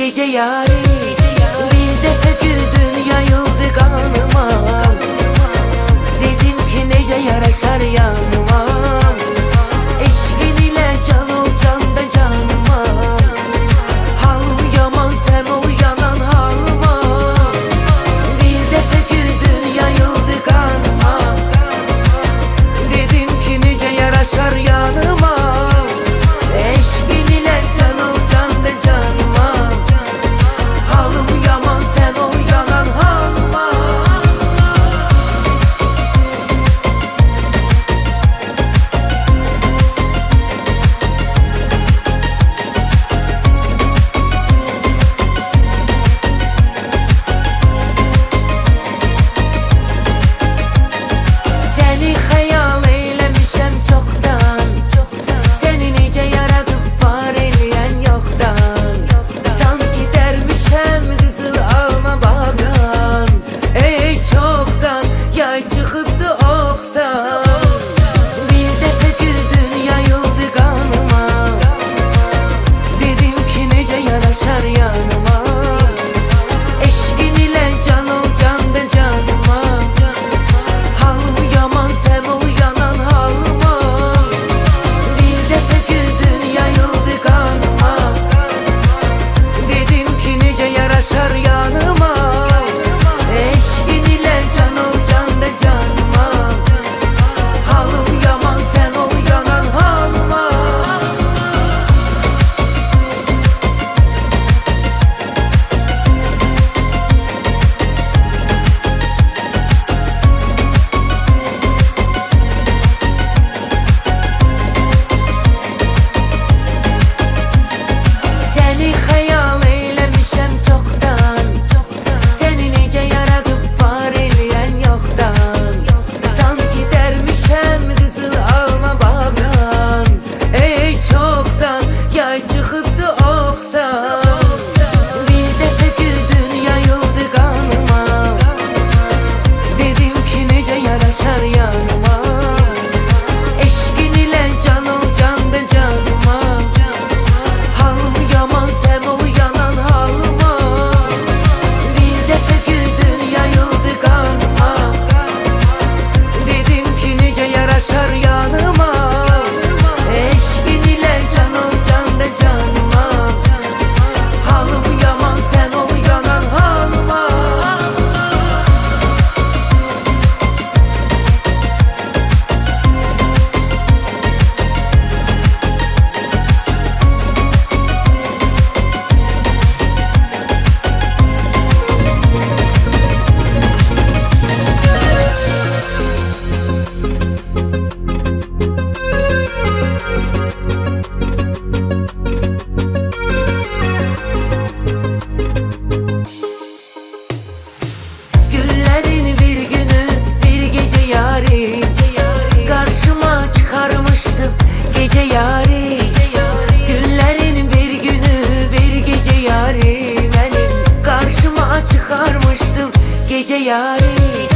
gece yari. Bir defa güldün yayıldı kanıma, dedim ki nece yaraşar yanıma. Eşkin ile can ol can da canıma, halım yaman sen ol yanan halıma. Bir defa güldün yayıldı kanıma, dedim ki nece yaraşar yanıma. Eşkin ile can ol can da canıma, halım yaman sen ol yanan halıma. Seni hayal eylemişem çoktan, seni nice yaratıp var eyleyen yoktan. Sanki dermişem kızıl alma bağdan, ey çoktan yay çıkıptı oktan. Bir defa güldün yayıldı kanıma, dedim ki nece yaraşar yanıma. Eşkin ile can ol can da canıma, halım yaman sen ol yanan halıma. Bir defa güldün yayıldı kanıma, dedim ki nece yaraşar yanıma. Eşkin ile can ol can da canıma, halım yaman sen ol yanan halıma. Seni hayal eylemişem çoktan, seni nice yaratıp var eyleyen yoktan. Sanki dermişem kızıl alma bağdan, ey çoktan yay çıkıptı oktan. Bir defa güldün yayıldı kanıma, dedim ki nece yaraşar yanıma. Eşkin ile can ol can da canıma, halım yaman sen ol yanan halıma. Bir defa güldün yayıldı kanıma, dedim ki nece yaraşar yanıma. Eşkin ile can ol can da canıma, halım yaman sen ol yanan halıma. Günlerin bir günü bir gece yari, karşıma çıkarmıştım gece yari. Günlerin bir günü bir gece yari, benim karşıma çıkarmıştım gece yari.